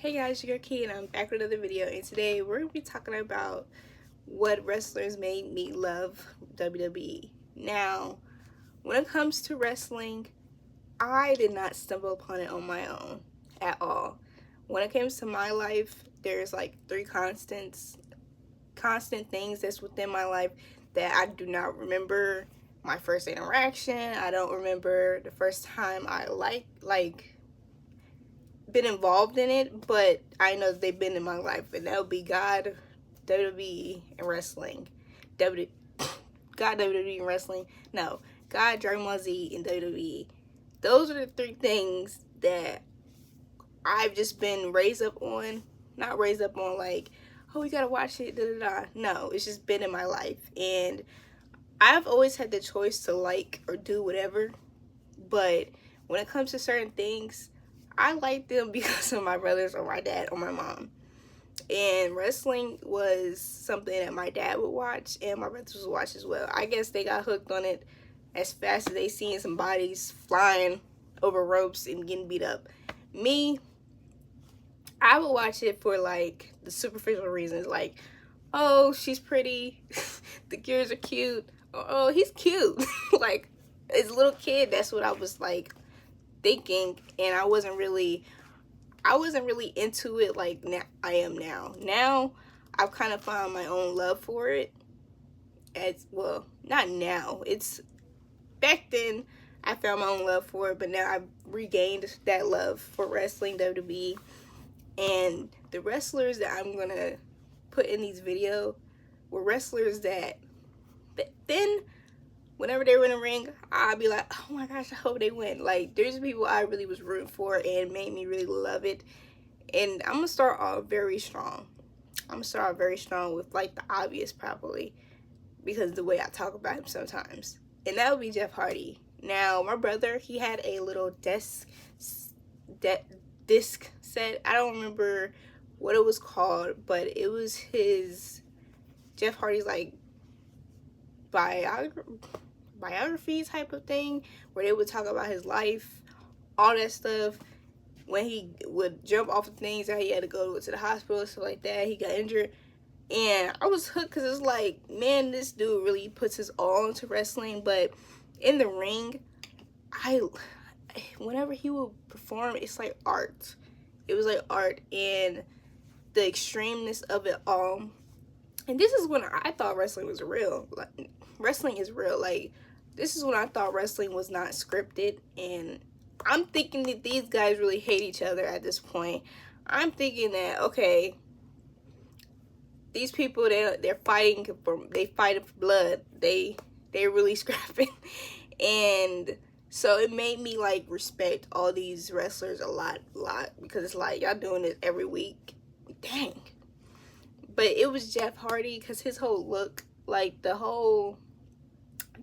Hey guys, your Key and I'm back with another video, and today we're going to be talking about what wrestlers made me love WWE. Now, when it comes to wrestling, I did not stumble upon it on my own at all. When it comes to my life, there's like three constant things that's within my life that I do not remember my first interaction. I don't remember the first time I been involved in it, but I know that they've been in my life, and that would be God, WWE, and wrestling. God, WWE, and wrestling. No, God, Dragon Ball Z, and WWE. Those are the three things that I've just been raised up on. Not raised up on like, oh, we gotta watch it, da da da. No, it's just been in my life, and I've always had the choice to like or do whatever, but when it comes to certain things, I like them because of my brothers or my dad or my mom. And wrestling was something that my dad would watch and my brothers would watch as well. I guess they got hooked on it as fast as they seen some bodies flying over ropes and getting beat up. Me, I would watch it for like the superficial reasons, like, oh, she's pretty, the gears are cute, oh, he's cute. Like, as a little kid, that's what I was like thinking, and I wasn't really into it like now I am now. Now I've kind of found my own love for it. As well, not now. It's back then I found my own love for it, but now I've regained that love for wrestling, WWE, and the wrestlers that I'm gonna put in these videos were wrestlers that then whenever they were in the ring, I'd be like, oh my gosh, I hope they win. Like, there's people I really was rooting for and made me really love it. And I'm gonna start off very strong. With like the obvious, probably, because of the way I talk about him sometimes. And that would be Jeff Hardy. Now, my brother, he had a little disc set. I don't remember what it was called, but it was his Jeff Hardy's like biography type of thing, where they would talk about his life, all that stuff. When he would jump off of things that he had to go to the hospital, stuff like that, he got injured. And I was hooked because it's like, man, this dude really puts his all into wrestling. But in the ring, whenever he would perform, it's like art. It was like art, and the extremeness of it all. And this is when I thought wrestling was real. Like, wrestling is real. Like, this is when I thought wrestling was not scripted, and I'm thinking that these guys really hate each other at this point. I'm thinking that, okay, these people, they're fighting for blood. They're really scrapping. And so it made me like respect all these wrestlers a lot, because it's like, y'all doing this every week. Dang. But it was Jeff Hardy, because his whole look, like the whole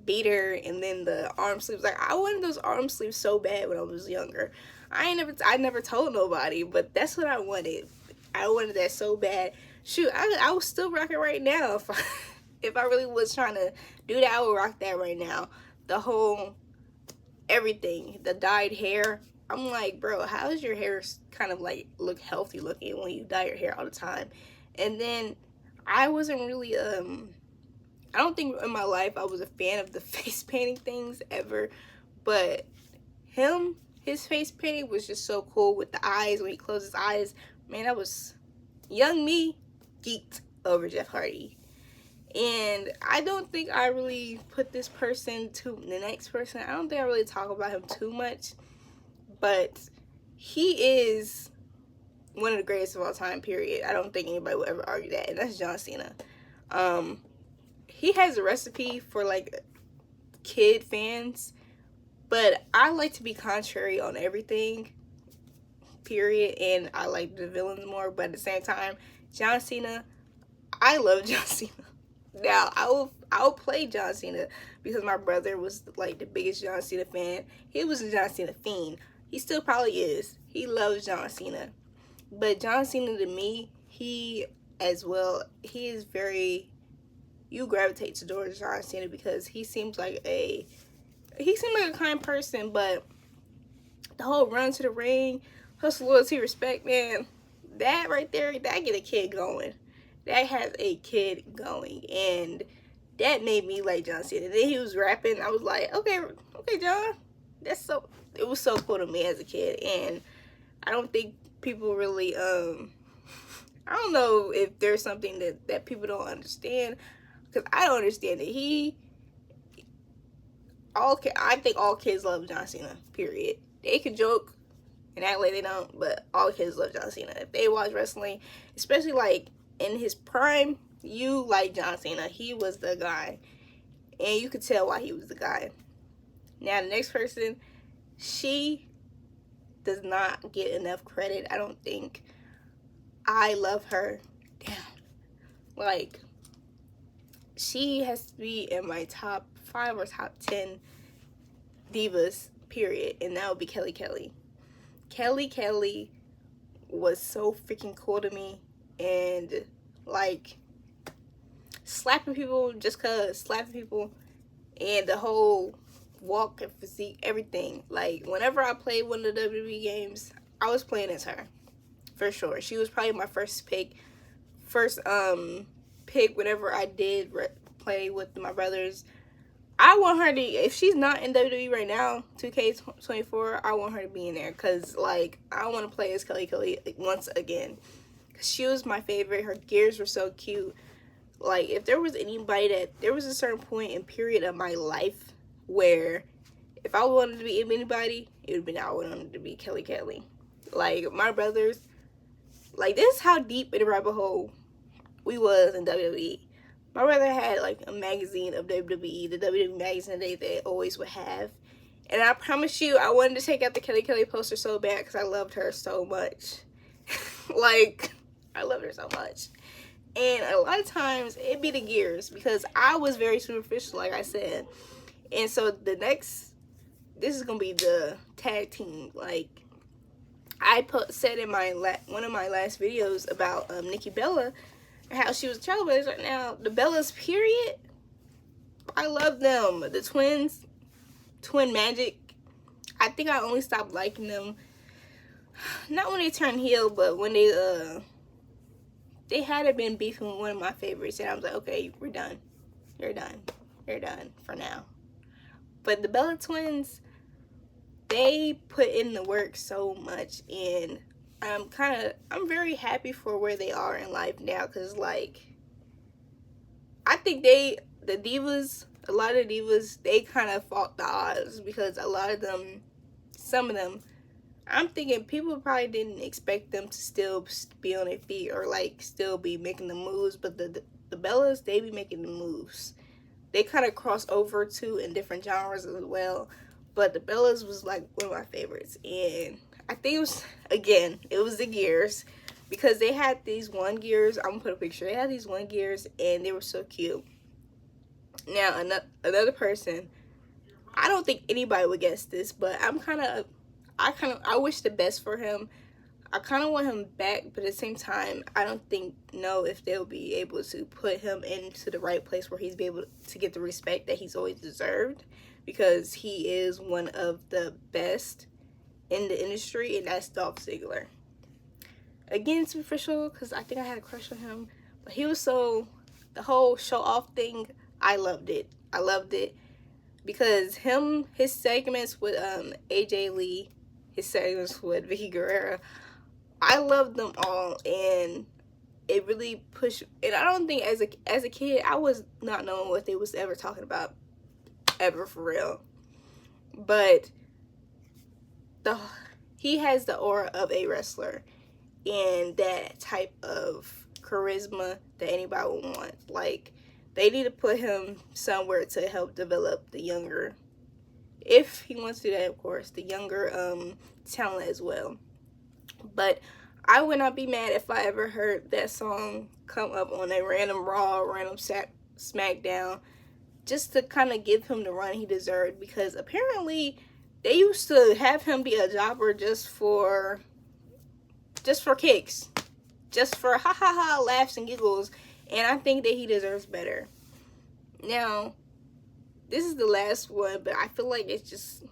beater and then the arm sleeves, like I wanted those arm sleeves so bad when I was younger. I never told nobody, but that's what I wanted. I wanted that so bad. Shoot, I would still rock it right now. If I really was trying to do that, I would rock that right now. The whole everything, the dyed hair. I'm like, bro, how does your hair kind of like look healthy looking when you dye your hair all the time? And then I wasn't really I don't think in my life I was a fan of the face painting things ever, but his face painting was just so cool with the eyes. When he closed his eyes, man, that was young me geeked over Jeff Hardy. And I don't think I really put this person to the next person. I don't think I really talk about him too much, but he is one of the greatest of all time, period. I don't think anybody will ever argue that, and that's John Cena. He has a recipe for like kid fans, but I like to be contrary on everything, period, and I like the villains more. But at the same time, John Cena, I love John Cena. Now I will play John Cena because my brother was like the biggest John Cena fan. He was a John Cena fiend. He still probably is. He loves John Cena. But John Cena, to me, he is very, you gravitate towards John Cena because he seems like a kind person. But the whole run to the ring, hustle, loyalty, respect, man, that right there, that get a kid going. That has a kid going, and that made me like John Cena. Then he was rapping. I was like, okay, John. That's so. It was so cool to me as a kid, and I don't think people really. I don't know if there's something that people don't understand, because I don't understand it. I think all kids love John Cena. Period. They can joke and act like they don't, but all kids love John Cena. If they watch wrestling, especially like in his prime, you like John Cena. He was the guy, and you could tell why he was the guy. Now the next person, she does not get enough credit, I don't think. I love her. Damn. Like, she has to be in my top 5 or top 10 divas, period, and that would be Kelly Kelly. Kelly was so freaking cool to me, and like slapping people just cause slapping people, and the whole walk and physique, everything. Like, whenever I played one of the WWE games, I was playing as her, for sure. She was probably my first pick whenever I did play with my brothers. I want her to, if she's not in WWE right now, 2K24, I want her to be in there, because, like, I want to play as Kelly once again. She was my favorite. Her gears were so cute. Like, if there was anybody there was a certain point and period of my life where if I wanted to be anybody, it would have been I wanted to be Kelly. Like, my brothers, like, this is how deep in the rabbit hole we was in WWE. My brother had like a magazine of WWE, the WWE magazine they always would have. And I promise you, I wanted to take out the Kelly poster so bad because I loved her so much. Like, I loved her so much. And a lot of times, it'd be the gears because I was very superficial, like I said. And so this is going to be the tag team. Like, I said in one of my last videos about Nikki Bella, how she was a trailblazer. Now, the Bellas, period, I love them. The twins, Twin Magic, I think I only stopped liking them, not when they turned heel, but when they had been beefing with one of my favorites, and I was like, okay, we're done. You're done for now. But the Bella twins, they put in the work so much, and I'm very happy for where they are in life now, because, like, I think the divas, a lot of divas, they kind of fought the odds, because some of them, I'm thinking people probably didn't expect them to still be on their feet or, like, still be making the moves, but the Bellas, they be making the moves. They kind of cross over, too, in different genres as well, but the Bellas was, like, one of my favorites, and I think it was the gears, because they had these one gears. I'm gonna put a picture. They had these one gears, and they were so cute. Now, another person, I don't think anybody would guess this, but I wish the best for him. I kind of want him back, but at the same time, I don't know if they'll be able to put him into the right place where he's be able to get the respect that he's always deserved, because he is one of the best in the industry, and that's Dolph Ziggler. Again, superficial, because I think I had a crush on him, but he was the whole show off thing, I loved it because his segments with AJ Lee, his segments with Vicky Guerrero, I loved them all, and it really pushed. And I don't think as a kid I was not knowing what they was ever talking about, ever, for real, but he has the aura of a wrestler and that type of charisma that anybody would want. Like, they need to put him somewhere to help develop the younger, if he wants to do that, of course, the younger talent as well. But I would not be mad if I ever heard that song come up on a random Raw, random SmackDown, just to kind of give him the run he deserved, because apparently they used to have him be a jobber just for kicks, just for ha ha ha laughs and giggles, and I think that he deserves better. Now, this is the last one, but I feel like it's just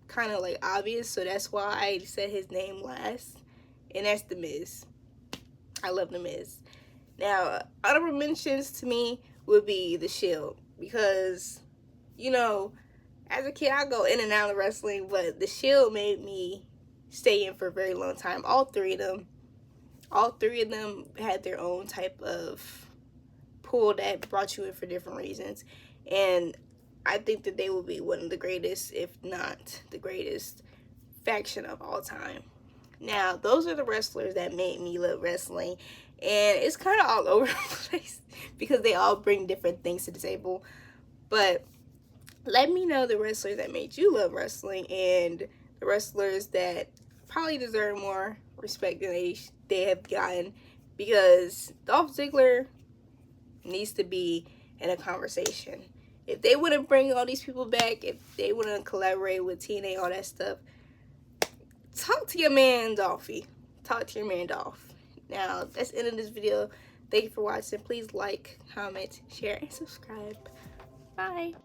kind of like obvious, so that's why I said his name last, and that's The Miz. I love The Miz. Now, honorable mentions to me would be The Shield, because, you know, as a kid, I go in and out of wrestling, but The Shield made me stay in for a very long time. All three of them had their own type of pull that brought you in for different reasons. And I think that they will be one of the greatest, if not the greatest, faction of all time. Now, those are the wrestlers that made me love wrestling. And it's kind of all over the place because they all bring different things to the table. But let me know the wrestlers that made you love wrestling and the wrestlers that probably deserve more respect than they have gotten, because Dolph Ziggler needs to be in a conversation. If they wouldn't bring all these people back, if they wouldn't collaborate with TNA, all that stuff, talk to your man Dolphy. Talk to your man Dolph. Now, that's the end of this video. Thank you for watching. Please like, comment, share, and subscribe. Bye.